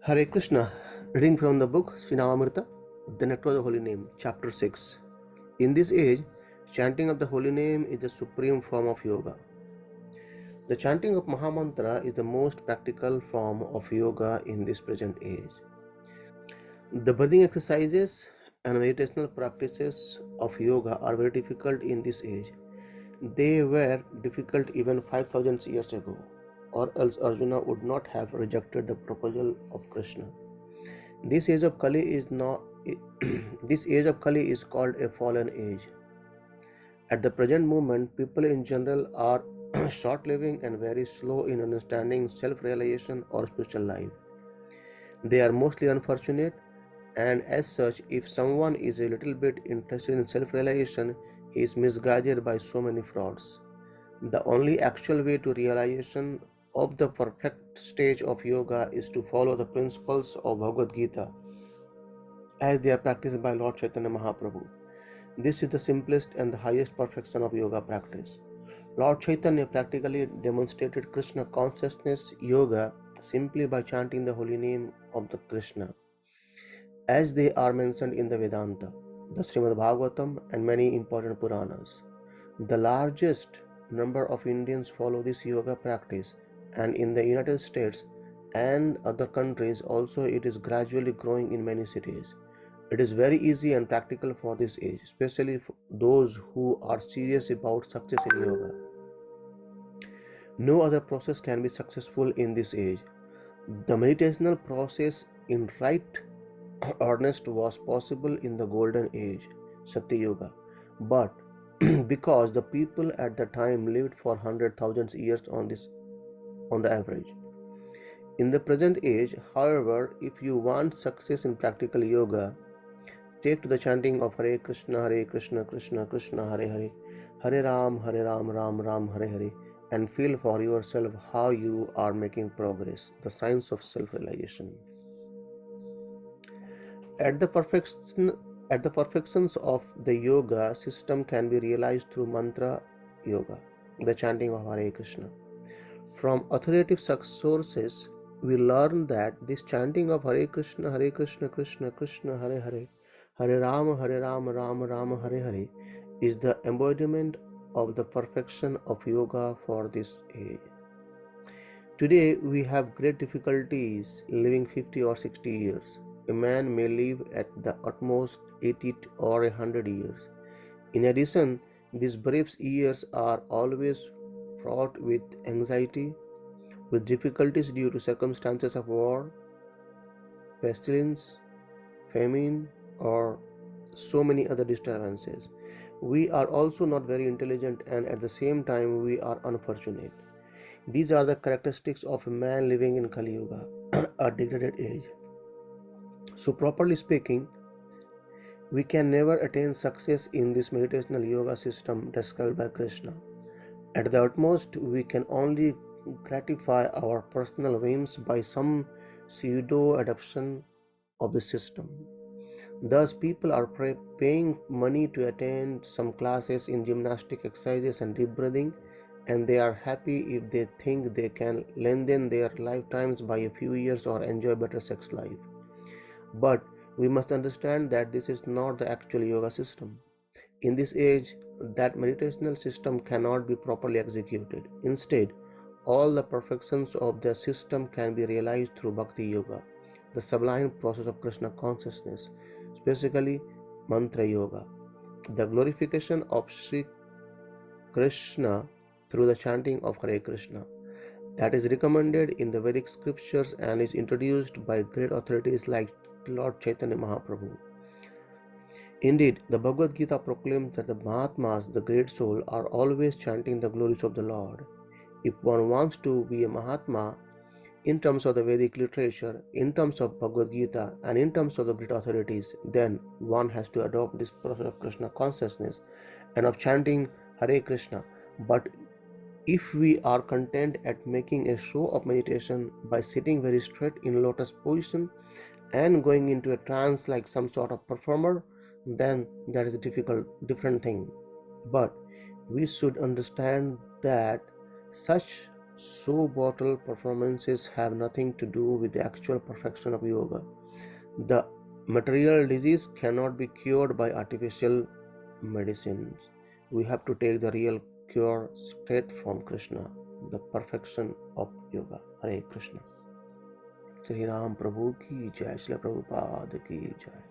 Hare Krishna, reading from the book Namamrta, the Nectar of the Holy Name, Chapter 6. In this age, chanting of the Holy Name is the supreme form of yoga. The chanting of Mahamantra is the most practical form of yoga in this present age. The breathing exercises and meditational practices of yoga are very difficult in this age. They were difficult even 5000 years ago, or else Arjuna would not have rejected the proposal of Krishna. This age of Kali is not this age of Kali is called a fallen age. At the present moment, people in general are short living and very slow in understanding self realization or spiritual life. They are mostly unfortunate, and as such, if someone is a little bit interested in self realization, he is misguided by so many frauds. The only actual way to realization of the perfect stage of yoga is to follow the principles of Bhagavad Gita as they are practiced by Lord Chaitanya Mahaprabhu. This is the simplest and the highest perfection of yoga practice. Lord Chaitanya practically demonstrated Krishna consciousness yoga simply by chanting the holy name of the Krishna, as they are mentioned in the Vedanta, the Srimad Bhagavatam, and many important Puranas. The largest number of Indians follow this yoga practice, and in the United States and other countries also it is gradually growing in many cities. It is very easy and practical for this age, especially for those who are serious about success in yoga. No other process can be successful in this age. The meditational process in right earnest was possible in the golden age, Satya Yoga, but because the people at the time lived for 100,000 years on the average. In the present age, however, if you want success in practical yoga, take to the chanting of Hare Krishna, Krishna Krishna, Hare Hare, Hare Ram, Ram Ram, Hare Hare, and feel for yourself how you are making progress, the science of self-realization. At the perfection, at the perfections of the yoga system can be realized through mantra yoga, the chanting of Hare Krishna. From authoritative sources, we learn that this chanting of Hare Krishna, Krishna Krishna, Hare Hare, Hare Ram, Ram Ram, Hare Hare, is the embodiment of the perfection of yoga for this age. Today, we have great difficulties living 50 or 60 years. A man may live at the utmost 80 or 100 years. In addition, these brief years are always fraught with anxiety, with difficulties due to circumstances of war, pestilence, famine, or so many other disturbances. We are also not very intelligent, and at the same time we are unfortunate. These are the characteristics of a man living in Kali Yuga, a degraded age. So properly speaking, we can never attain success in this meditational yoga system described by Krishna. At the utmost, we can only gratify our personal whims by some pseudo adoption of the system. Thus, people are paying money to attend some classes in gymnastic exercises and deep breathing, and they are happy if they think they can lengthen their lifetimes by a few years or enjoy better sex life. But we must understand that this is not the actual yoga system. In this age, that meditational system cannot be properly executed. Instead, all the perfections of the system can be realized through Bhakti Yoga, the sublime process of Krishna consciousness, specifically Mantra Yoga, the glorification of Sri Krishna through the chanting of Hare Krishna, that is recommended in the Vedic scriptures and is introduced by great authorities like Lord Chaitanya Mahaprabhu. Indeed, the Bhagavad Gita proclaims that the Mahatmas, the great soul, are always chanting the glories of the Lord. If one wants to be a Mahatma, in terms of the Vedic literature, in terms of Bhagavad Gita, and in terms of the great authorities, then one has to adopt this process of Krishna consciousness and of chanting Hare Krishna. But if we are content at making a show of meditation by sitting very straight in lotus position and going into a trance like some sort of performer, then that is a different thing. But we should understand that such So bottle performances have nothing to do with the actual perfection of yoga. The material disease cannot be cured by artificial medicines. We have to take the real cure straight from Krishna, the perfection of yoga. Hare Krishna. Shri Ram प्रभु की जय, श्री प्रभुपाद की जय.